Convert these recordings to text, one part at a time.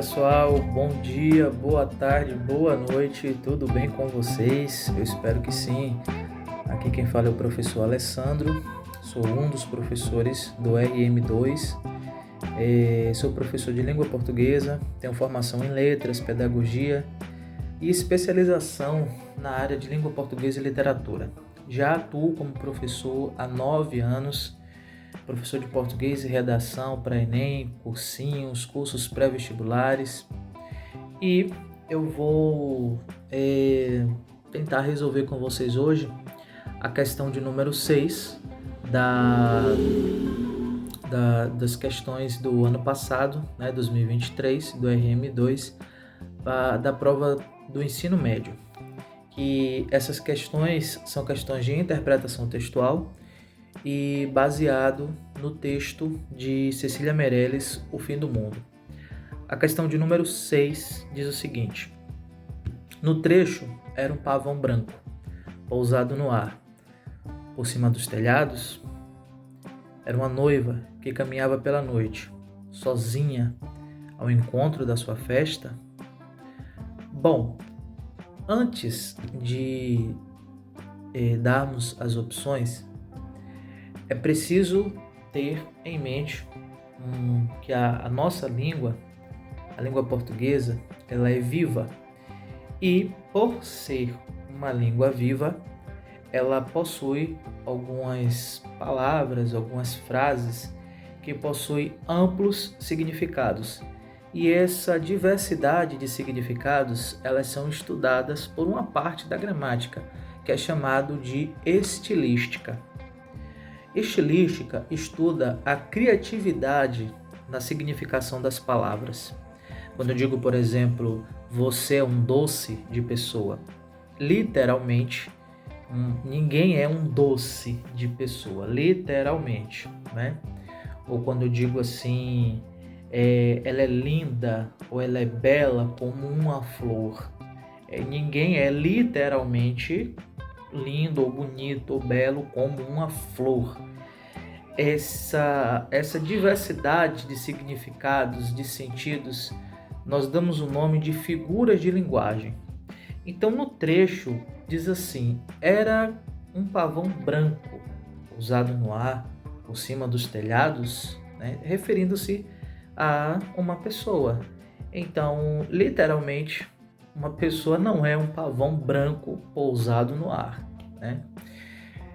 pessoal, bom dia, boa tarde, boa noite, tudo bem com vocês? Eu espero que sim. Aqui quem fala é o professor Alessandro, sou um dos professores do RM2, sou professor de língua portuguesa, tenho formação em letras, pedagogia e especialização na área de língua portuguesa e literatura. Já atuo como professor há 9 anos, professor de português e redação para Enem, cursinhos, cursos pré-vestibulares, e eu vou tentar resolver com vocês hoje a questão de número 6 das questões do ano passado, 2023, do RM2, da prova do ensino médio. Que essas questões são questões de interpretação textual e baseado no texto de Cecília Meirelles, O Fim do Mundo. A questão de número 6 diz o seguinte: no trecho era um pavão branco, pousado no ar. Por cima dos telhados, era uma noiva que caminhava pela noite, sozinha, ao encontro da sua festa. Bom, antes de darmos as opções, é preciso ter em mente que a nossa língua, a língua portuguesa, ela é viva. E por ser uma língua viva, ela possui algumas palavras, algumas frases que possuem amplos significados. E essa diversidade de significados, elas são estudadas por uma parte da gramática, que é chamado de estilística. Estilística estuda a criatividade na significação das palavras. Quando eu digo, por exemplo, você é um doce de pessoa, literalmente, ninguém é um doce de pessoa, literalmente, né? Ou quando eu digo assim, ela é linda ou ela é bela como uma flor, ninguém é literalmente lindo ou bonito ou belo como uma flor. Essa diversidade de significados, de sentidos, nós damos o nome de figuras de linguagem. Então, no trecho, diz assim: era um pavão branco, pousado no ar, por cima dos telhados, referindo-se a uma pessoa. Então, literalmente, uma pessoa não é um pavão branco pousado no ar,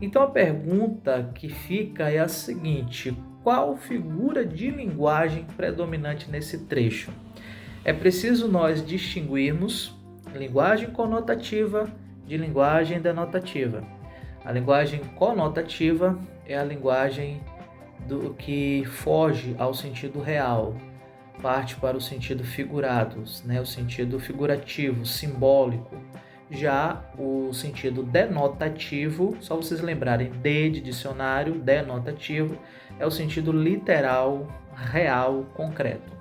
Então a pergunta que fica é a seguinte: qual figura de linguagem predominante nesse trecho? É preciso nós distinguirmos linguagem conotativa de linguagem denotativa. A linguagem conotativa é a linguagem que foge ao sentido real, parte para o sentido figurado, o sentido figurativo, simbólico. Já o sentido denotativo, só vocês lembrarem, de dicionário, denotativo, é o sentido literal, real, concreto.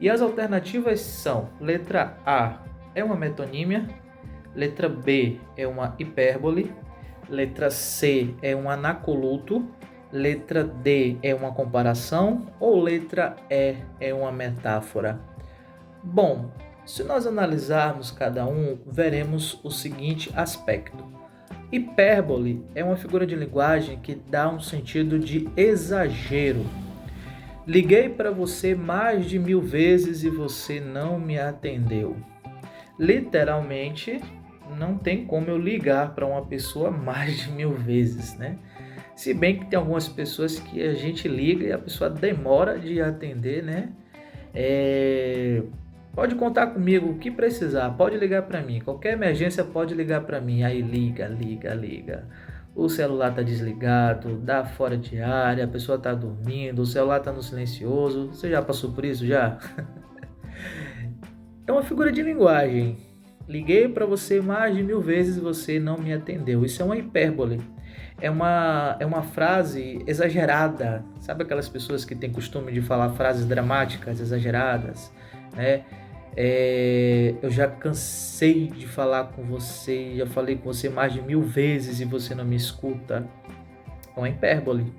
E as alternativas são: letra A é uma metonímia, letra B é uma hipérbole, letra C é um anacoluto, letra D é uma comparação ou letra E é uma metáfora? Bom, se nós analisarmos cada um, veremos o seguinte aspecto. Hipérbole é uma figura de linguagem que dá um sentido de exagero. Liguei para você mais de 1000 vezes e você não me atendeu. Literalmente, não tem como eu ligar para uma pessoa mais de 1000 vezes, Se bem que tem algumas pessoas que a gente liga e a pessoa demora de atender, Pode contar comigo, o que precisar, pode ligar para mim. Qualquer emergência pode ligar para mim. Aí liga. O celular está desligado, dá fora de área, a pessoa está dormindo, o celular está no silencioso. Você já passou por isso, já? É uma figura de linguagem. Liguei para você mais de 1000 vezes e você não me atendeu. Isso é uma hipérbole. É uma frase exagerada. Sabe aquelas pessoas que têm costume de falar frases dramáticas, exageradas, Eu já cansei de falar com você, já falei com você mais de 1000 vezes e você não me escuta. É uma hipérbole,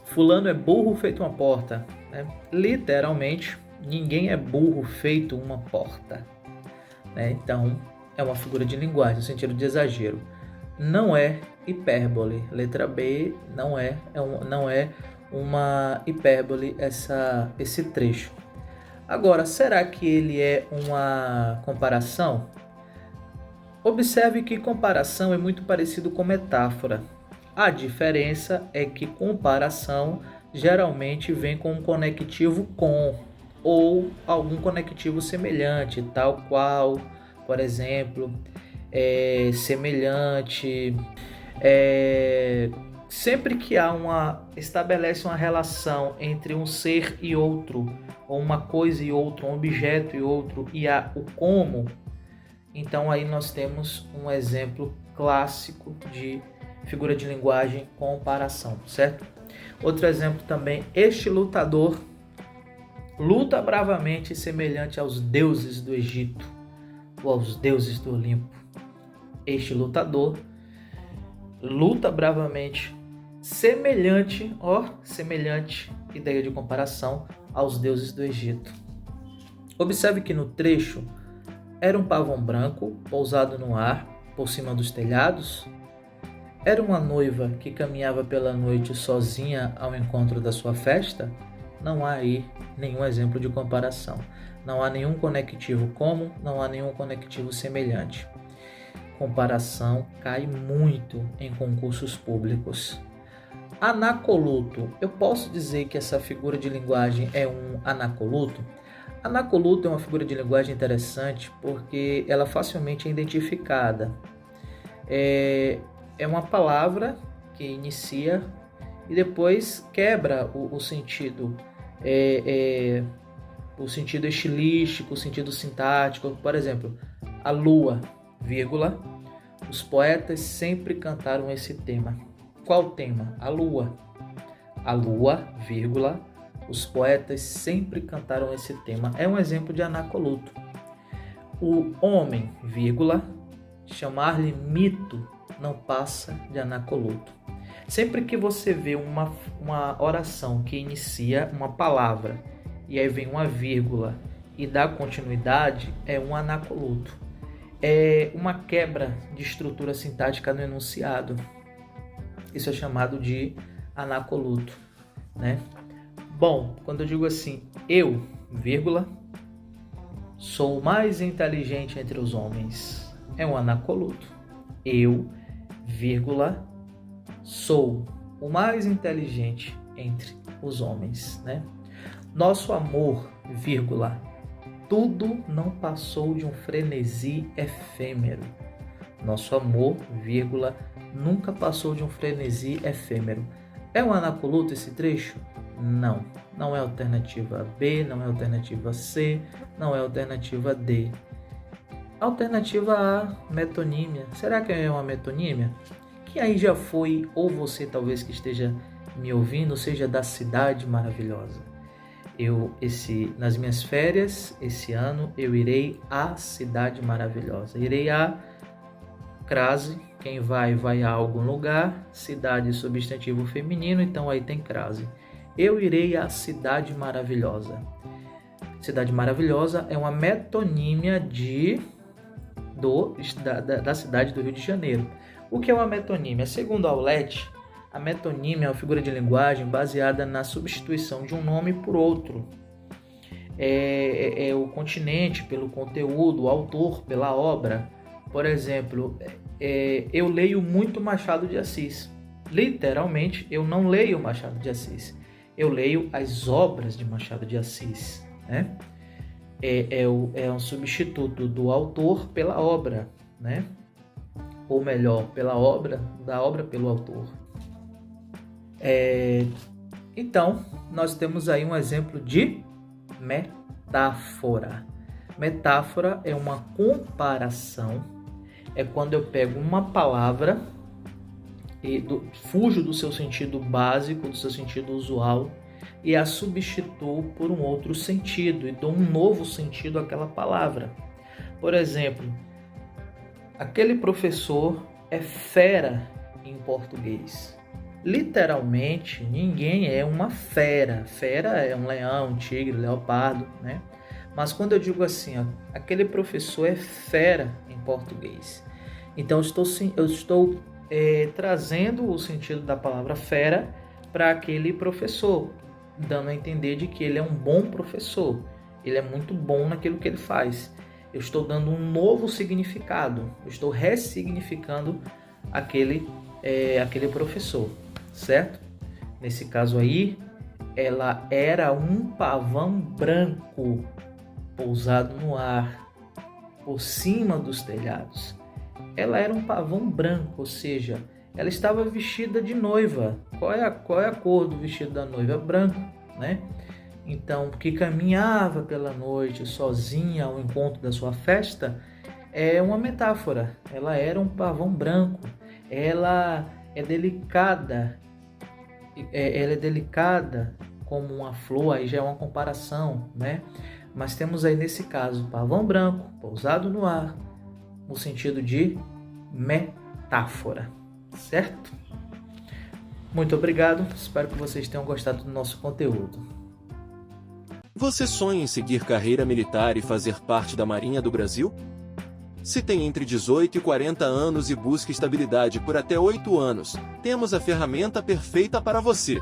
Fulano é burro feito uma porta. né? Literalmente, ninguém é burro feito uma porta, né? Então, é uma figura de linguagem, no sentido de exagero. Não é hipérbole. Letra B não é uma hipérbole esse trecho. Agora, será que ele é uma comparação? Observe que comparação é muito parecido com metáfora. A diferença é que comparação geralmente vem com um conectivo com ou algum conectivo semelhante, tal qual, por exemplo, semelhante. Sempre que estabelece uma relação entre um ser e outro, ou uma coisa e outro, um objeto e outro, e há o como, então aí nós temos um exemplo clássico de figura de linguagem comparação, certo? Outro exemplo também, este lutador luta bravamente semelhante aos deuses do Egito ou aos deuses do Olimpo. Este lutador luta bravamente semelhante, ideia de comparação, aos deuses do Egito. Observe que no trecho era um pavão branco pousado no ar por cima dos telhados. Era uma noiva que caminhava pela noite sozinha ao encontro da sua festa. Não há aí nenhum exemplo de comparação. Não há nenhum conectivo comum, não há nenhum conectivo semelhante. Comparação cai muito em concursos públicos. Anacoluto. Eu posso dizer que essa figura de linguagem é um anacoluto? Anacoluto é uma figura de linguagem interessante porque ela facilmente é identificada. É uma palavra que inicia e depois quebra o sentido. O sentido estilístico, o sentido sintático. Por exemplo, a lua, vírgula. Os poetas sempre cantaram esse tema. Qual tema? A lua. A lua, vírgula. Os poetas sempre cantaram esse tema. É um exemplo de anacoluto. O homem, vírgula, chamar-lhe mito não passa de anacoluto. Sempre que você vê uma oração que inicia uma palavra e aí vem uma vírgula e dá continuidade, é um anacoluto. É uma quebra de estrutura sintática no enunciado. Isso é chamado de anacoluto, né? Bom, quando eu digo assim, eu, vírgula, sou o mais inteligente entre os homens, é um anacoluto. Eu, vírgula, sou o mais inteligente entre os homens, né? Nosso amor, vírgula, tudo não passou de um frenesi efêmero. Nosso amor, vírgula, nunca passou de um frenesi efêmero. É um anacoluto esse trecho? Não. Não é alternativa B, não é alternativa C, não é alternativa D. Alternativa A, metonímia. Será que é uma metonímia? Que aí já foi, ou você talvez que esteja me ouvindo, seja da Cidade Maravilhosa. Nas minhas férias, esse ano, eu irei à Cidade Maravilhosa. Irei a crase, quem vai a algum lugar, cidade substantivo feminino, então aí tem crase. Eu irei à Cidade Maravilhosa. Cidade Maravilhosa é uma metonímia da cidade do Rio de Janeiro. O que é uma metonímia? Segundo Aulete, a metonímia é uma figura de linguagem baseada na substituição de um nome por outro. É o continente pelo conteúdo, o autor pela obra. Por exemplo, eu leio muito Machado de Assis. Literalmente, eu não leio Machado de Assis. Eu leio as obras de Machado de Assis, né? É um substituto do autor pela obra, né? Ou melhor, da obra pelo autor. Então, nós temos aí um exemplo de metáfora. Metáfora é uma comparação, é quando eu pego uma palavra e fujo do seu sentido básico, do seu sentido usual, e a substituo por um outro sentido e dou um novo sentido àquela palavra. Por exemplo, aquele professor é fera em português. Literalmente, ninguém é uma fera. Fera é um leão, um tigre, leopardo, né? Mas quando eu digo assim, ó, aquele professor é fera em português. Então eu estou trazendo o sentido da palavra fera para aquele professor, dando a entender de que ele é um bom professor. Ele é muito bom naquilo que ele faz. Eu estou dando um novo significado. Eu estou ressignificando aquele professor, certo? Nesse caso aí, ela era um pavão branco pousado no ar, por cima dos telhados. Ela era um pavão branco, ou seja, ela estava vestida de noiva. Qual é a cor do vestido da noiva? Branco, né? Então, que caminhava pela noite sozinha ao encontro da sua festa, é uma metáfora. Ela era um pavão branco. Ela é delicada. Ela é delicada como uma flor, aí já é uma comparação, né? Mas temos aí nesse caso pavão branco, pousado no ar, no sentido de metáfora, certo? Muito obrigado, espero que vocês tenham gostado do nosso conteúdo. Você sonha em seguir carreira militar e fazer parte da Marinha do Brasil? Se tem entre 18 e 40 anos e busca estabilidade por até 8 anos, temos a ferramenta perfeita para você.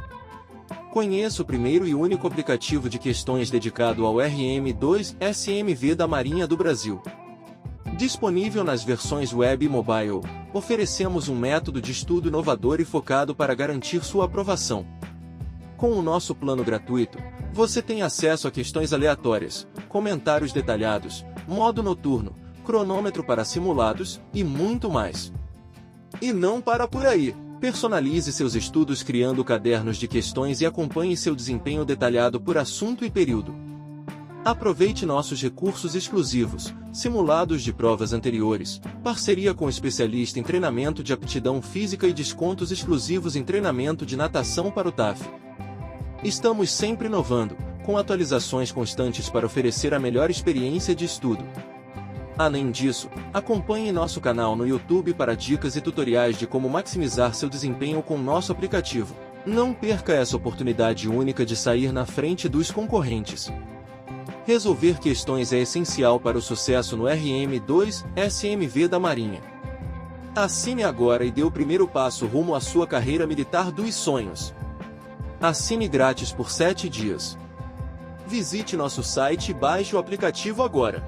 Conheça o primeiro e único aplicativo de questões dedicado ao RM2 SMV da Marinha do Brasil. Disponível nas versões web e mobile, oferecemos um método de estudo inovador e focado para garantir sua aprovação. Com o nosso plano gratuito, você tem acesso a questões aleatórias, comentários detalhados, modo noturno, cronômetro para simulados e muito mais. E não para por aí! Personalize seus estudos criando cadernos de questões e acompanhe seu desempenho detalhado por assunto e período. Aproveite nossos recursos exclusivos, simulados de provas anteriores, parceria com especialista em treinamento de aptidão física e descontos exclusivos em treinamento de natação para o TAF. Estamos sempre inovando, com atualizações constantes para oferecer a melhor experiência de estudo. Além disso, acompanhe nosso canal no YouTube para dicas e tutoriais de como maximizar seu desempenho com nosso aplicativo. Não perca essa oportunidade única de sair na frente dos concorrentes. Resolver questões é essencial para o sucesso no RM2 SMV da Marinha. Assine agora e dê o primeiro passo rumo à sua carreira militar dos sonhos. Assine grátis por 7 dias. Visite nosso site e baixe o aplicativo agora.